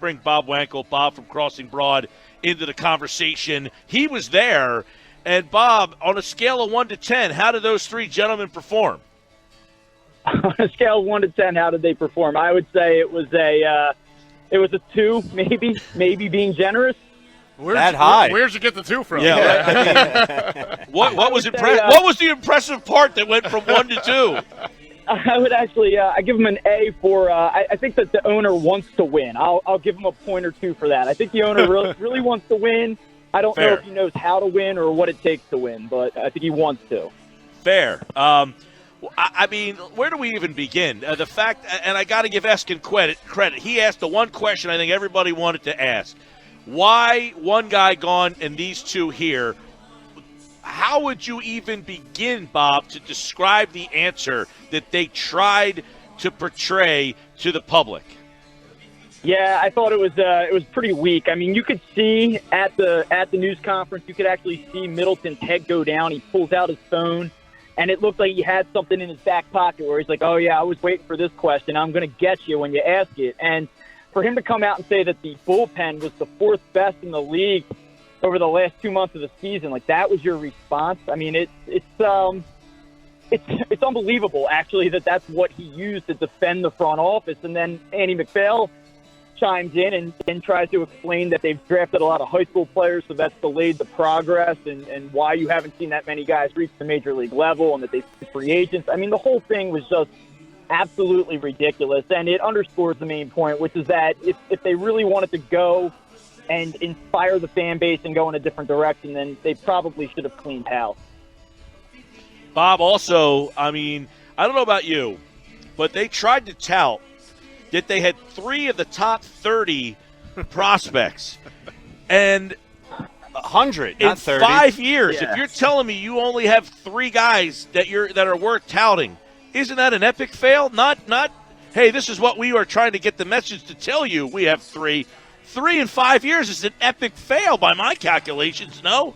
bring Bob Wankel, Bob from Crossing Broad, into the conversation. He was there. And, Bob, on a scale of 1 to 10, how did those three gentlemen perform? On a scale of 1 to 10, how did they perform? I would say it was a 2, maybe being generous. High? Where'd you get the 2 from? Yeah. What was the impressive part that went from 1 to 2? I would actually I give him an A for I think that the owner wants to win. I'll give him a point or 2 for that. I think the owner really wants to win. I don't know if he knows how to win or what it takes to win, but I think he wants to. Fair. I mean, where do we even begin? The fact, and I got to give Eskin credit. He asked the one question I think everybody wanted to ask. Why one guy gone and these two here? How would you even begin, Bob, to describe the answer that they tried to portray to the public? Yeah, I thought it was pretty weak. I mean, you could see at the news conference, you could actually see Middleton's head go down. He pulls out his phone, and it looked like he had something in his back pocket where he's like, "Oh yeah, I was waiting for this question. I'm going to get you when you ask it." And for him to come out and say that the bullpen was the 4th best in the league over the last 2 months of the season, like that was your response. I mean, it's unbelievable actually that that's what he used to defend the front office. And then Andy McPhail chimes in and tries to explain that they've drafted a lot of high school players, so that's delayed the progress and why you haven't seen that many guys reach the major league level and that they've been free agents. I mean, the whole thing was just absolutely ridiculous, and it underscores the main point, which is that if they really wanted to go and inspire the fan base and go in a different direction, then they probably should have cleaned house. Bob, also, I mean, I don't know about you, but they tried to tout that they had 3 of the top 30 prospects. And 100, not 30. In 5 years, Yeah. if you're telling me you only have 3 guys that are worth touting, isn't that an epic fail? Not, hey, this is what we are trying to get the message to tell you. We have 3. 3 in 5 years is an epic fail by my calculations, no?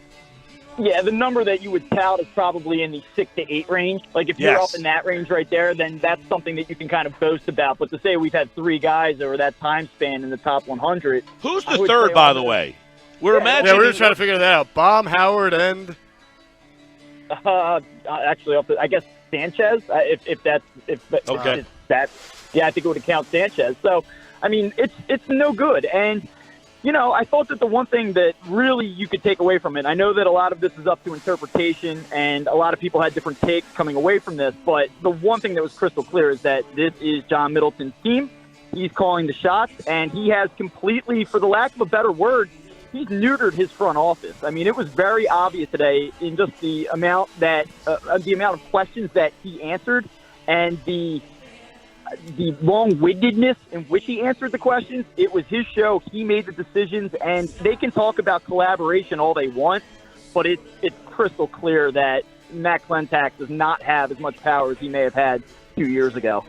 Yeah, the number that you would tout is probably in the 6 to 8 range. Like, if you're up in that range right there, then that's something that you can kind of boast about. But to say we've had 3 guys over that time span in the top 100. Who's the third, by the way? We're imagining. Yeah, we're just trying to figure that out. Baum, Howard, and actually, I guess Sanchez. If that's okay. Yeah, I think it would count Sanchez. So, I mean, it's no good. And you know, I thought that the one thing that really you could take away from it, I know that a lot of this is up to interpretation and a lot of people had different takes coming away from this, but the one thing that was crystal clear is that this is John Middleton's team. He's calling the shots, and he has completely, for the lack of a better word, he's neutered his front office. I mean, it was very obvious today in just the amount of questions that he answered and the long-windedness in which he answered the questions. It was his show. He made the decisions, and they can talk about collaboration all they want, but it's crystal clear that Matt Klentak does not have as much power as he may have had 2 years ago.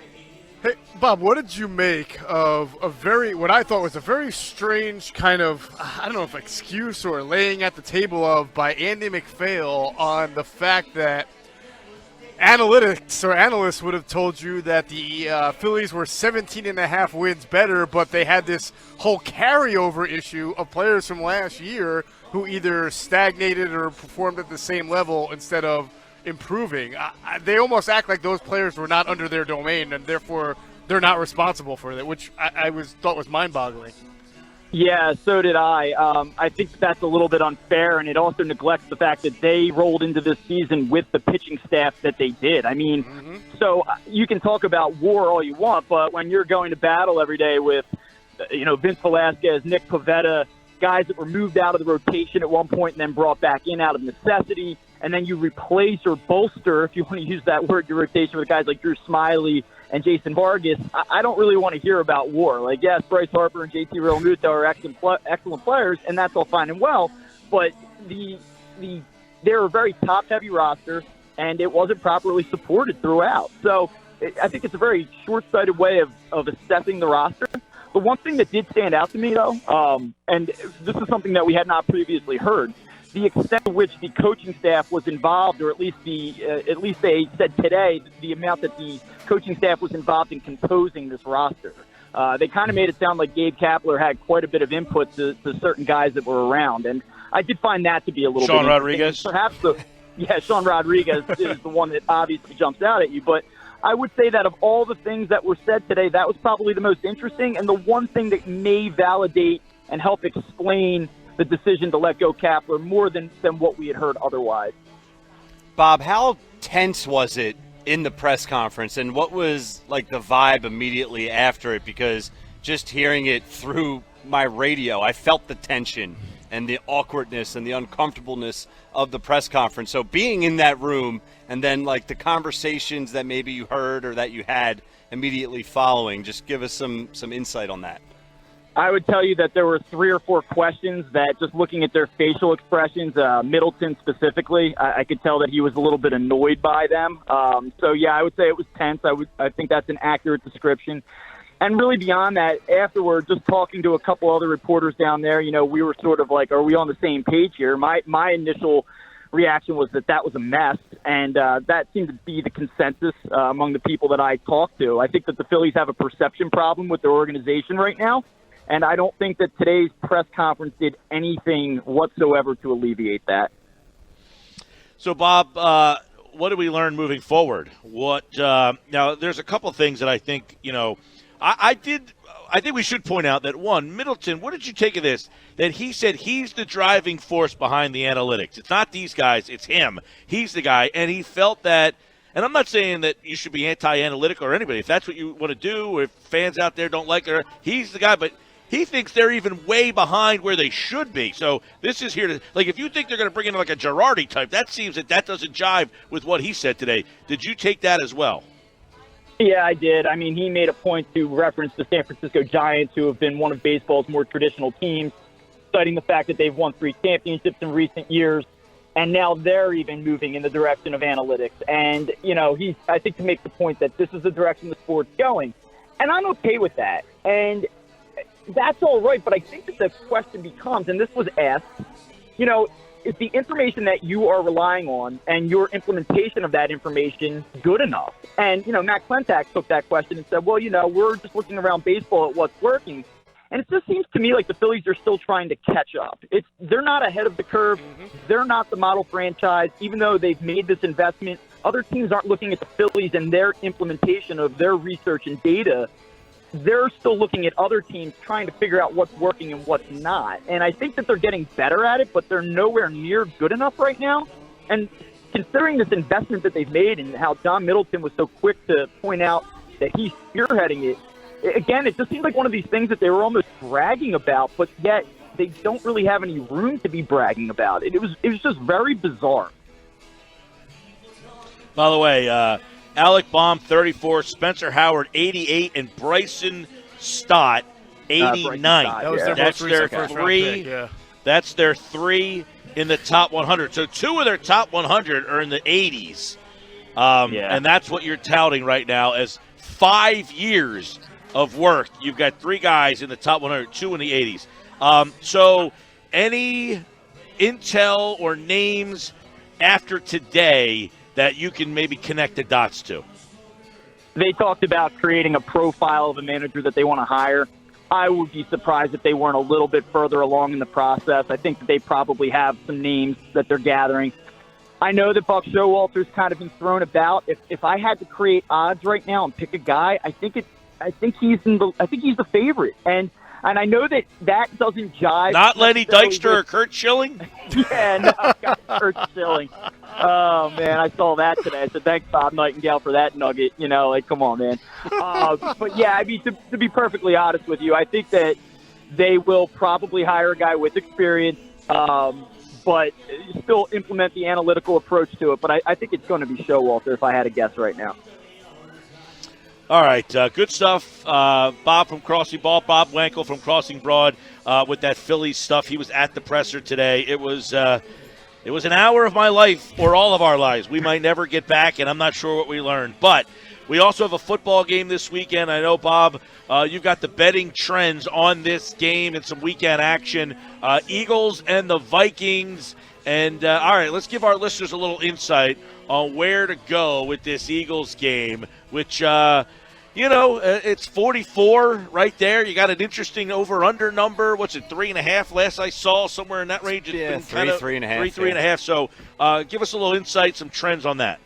Hey, Bob, what did you make of what I thought was a very strange kind of, I don't know if excuse or laying at the table of by Andy McPhail on the fact that analysts would have told you that the Phillies were 17.5 wins better, but they had this whole carryover issue of players from last year who either stagnated or performed at the same level instead of improving. They almost act like those players were not under their domain, and therefore they're not responsible for that, which I thought was mind-boggling. Yeah, so did I. I think that's a little bit unfair, and it also neglects the fact that they rolled into this season with the pitching staff that they did. I mean, So you can talk about WAR all you want, but when you're going to battle every day with, Vince Velasquez, Nick Pivetta, guys that were moved out of the rotation at one point and then brought back in out of necessity, and then you replace or bolster, if you want to use that word, your rotation with guys like Drew Smyly and Jason Vargas, I don't really want to hear about WAR. Like, yes, Bryce Harper and JT Realmuto are excellent players, and that's all fine and well, but they're a very top-heavy roster, and it wasn't properly supported throughout. So I think it's a very short-sighted way of assessing the roster. The one thing that did stand out to me, though, and this is something that we had not previously heard, the extent to which the coaching staff was involved, or at least they said today, the amount that the coaching staff was involved in composing this roster. They kind of made it sound like Gabe Kapler had quite a bit of input to certain guys that were around, and I did find that to be a little Sean bit Rodriguez? Perhaps Sean Rodriguez is the one that obviously jumps out at you, but I would say that of all the things that were said today, that was probably the most interesting and the one thing that may validate and help explain the decision to let go Kapler more than what we had heard otherwise. Bob, how tense was it in the press conference, and what was like the vibe immediately after it? Because just hearing it through my radio, I felt the tension and the awkwardness and the uncomfortableness of the press conference. So being in that room and then like the conversations that maybe you heard or that you had immediately following, just give us some insight on that. I would tell you that there were 3 or 4 questions that, just looking at their facial expressions, Middleton specifically, I could tell that he was a little bit annoyed by them. So yeah, I would say it was tense. I think that's an accurate description. And really beyond that, afterward, just talking to a couple other reporters down there, we were sort of like, are we on the same page here? My initial reaction was that was a mess, and that seemed to be the consensus among the people that I talked to. I think that the Phillies have a perception problem with their organization right now, and I don't think that today's press conference did anything whatsoever to alleviate that. So, Bob, what do we learn moving forward? Now, there's a couple of things that I think, I think we should point out that, one, Middleton, what did you take of this? That he said he's the driving force behind the analytics. It's not these guys, it's him. He's the guy, and he felt that, and I'm not saying that you should be anti-analytic or anybody. If that's what you want to do, or if fans out there don't like it, he's the guy, but he thinks they're even way behind where they should be. So this is here to, like, if you think they're going to bring in like a Girardi type, that seems that doesn't jive with what he said today. Did you take that as well? Yeah, I did. I mean, he made a point to reference the San Francisco Giants, who have been one of baseball's more traditional teams, citing the fact that they've won 3 championships in recent years, and now they're even moving in the direction of analytics. And, I think to make the point that this is the direction the sport's going. And I'm okay with that. And that's all right, but I think that the question becomes, and this was asked, is the information that you are relying on and your implementation of that information good enough? And, Matt Klentak took that question and said, well, we're just looking around baseball at what's working. And it just seems to me like the Phillies are still trying to catch up. They're not ahead of the curve. They're not the model franchise. Even though they've made this investment, other teams aren't looking at the Phillies and their implementation of their research and data. They're still looking at other teams trying to figure out what's working and what's not. And I think that they're getting better at it, but they're nowhere near good enough right now. And considering this investment that they've made and how Don Middleton was so quick to point out that he's spearheading it, again, it just seems like one of these things that they were almost bragging about, but yet they don't really have any room to be bragging about it. It was just very bizarre. By the way, Alec Baum, 34, Spencer Howard, 88, and Bryson Stott, 89. That was That's their 3. Yeah. That's their 3 in the top 100. So 2 of their top 100 are in the 80s. And that's what you're touting right now as 5 years of work. You've got 3 guys in the top 100, 2 in the 80s. So any intel or names after today that you can maybe connect the dots to? They talked about creating a profile of a manager that they want to hire. I would be surprised if they weren't a little bit further along in the process. I think that they probably have some names that they're gathering. I know that Buck Showalter's kind of been thrown about. If I had to create odds right now and pick a guy, I think he's the favorite. And I know that doesn't jive. Not Lenny Dykstra or Kurt Schilling? Yeah, no, Kurt Schilling. Oh, man, I saw that today. I said, thanks, Bob Nightingale, for that nugget. Come on, man. But, yeah, I mean, to be perfectly honest with you, I think that they will probably hire a guy with experience, but still implement the analytical approach to it. But I think it's going to be Showalter if I had to guess right now. All right, good stuff. Bob from Crossing Ball, Bob Wankel from Crossing Broad with that Phillies stuff. He was at the presser today. It was an hour of my life, or all of our lives. We might never get back, and I'm not sure what we learned. But we also have a football game this weekend. I know, Bob, you've got the betting trends on this game and some weekend action. Eagles and the Vikings. And, all right, let's give our listeners a little insight on where to go with this Eagles game, which, It's 44 right there. You got an interesting over-under number. What's it, 3.5 last I saw, somewhere in that range? It's been 3.5. 3.5. So give us a little insight, some trends on that.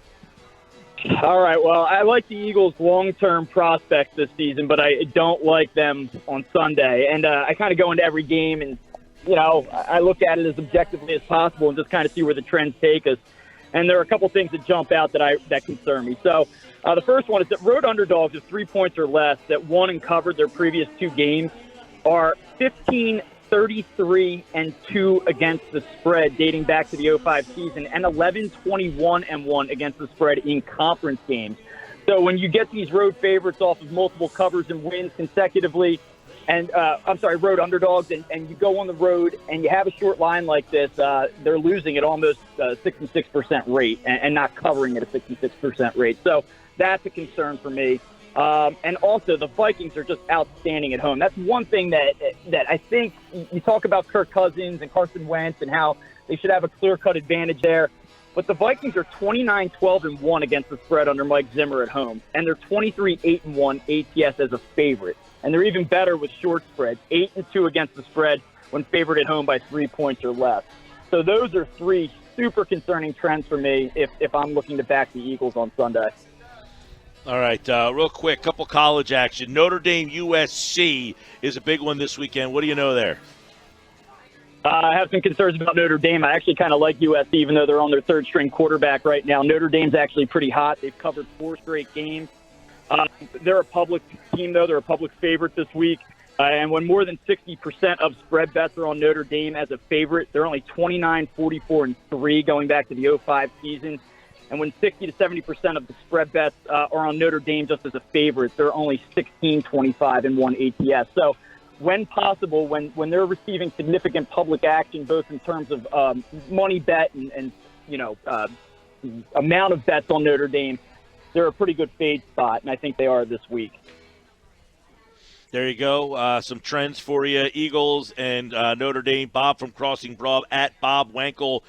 All right, well, I like the Eagles' long-term prospects this season, but I don't like them on Sunday. And I kind of go into every game and, I look at it as objectively as possible and just kind of see where the trends take us. And there are a couple things that jump out that concern me. So the first one is that road underdogs of 3 points or less that won and covered their previous 2 games are 15, 33, and 2 against the spread dating back to the 05 season, and 11, 21, and 1 against the spread in conference games. So when you get these road favorites off of multiple covers and wins consecutively, and road underdogs, and you go on the road and you have a short line like this, they're losing at almost 66% rate and not covering at a 66% rate. So that's a concern for me. And also, the Vikings are just outstanding at home. That's one thing that I think you talk about Kirk Cousins and Carson Wentz and how they should have a clear-cut advantage there. But the Vikings are 29, 12, and 1 against the spread under Mike Zimmer at home. And they're 23, 8, and 1 ATS as a favorite. And they're even better with short spreads, 8 and 2 against the spread when favored at home by 3 points or less. So those are 3 super concerning trends for me if I'm looking to back the Eagles on Sunday. All right, real quick, couple college action. Notre Dame USC is a big one this weekend. What do you know there? I have some concerns about Notre Dame. I actually kind of like USC, even though they're on their third-string quarterback right now. Notre Dame's actually pretty hot. They've covered 4 straight games. They're a public team, though. They're a public favorite this week. And when more than 60% of spread bets are on Notre Dame as a favorite, they're only 29, 44, and 3 going back to the 05 season. And when 60 to 70% of the spread bets are on Notre Dame just as a favorite, they're only 16, 25, and 1 ATS. So when possible, when they're receiving significant public action, both in terms of money bet and amount of bets on Notre Dame, they're a pretty good fade spot, and I think they are this week. There you go. Some trends for you. Eagles and Notre Dame. Bob from Crossing Broad at Bob Wankel.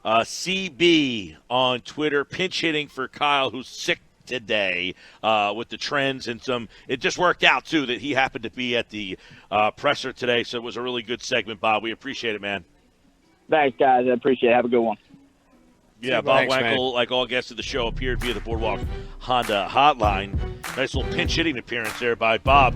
CB on Twitter, pinch hitting for Kyle, who's sick today with the trends and some. It just worked out, too, that he happened to be at the presser today, so it was a really good segment, Bob. We appreciate it, man. Thanks, guys. I appreciate it. Have a good one. Yeah, Bob Thanks, Wankel, man. like all guests of the show, appeared via the Boardwalk Honda hotline. Nice little pinch hitting appearance there by Bob.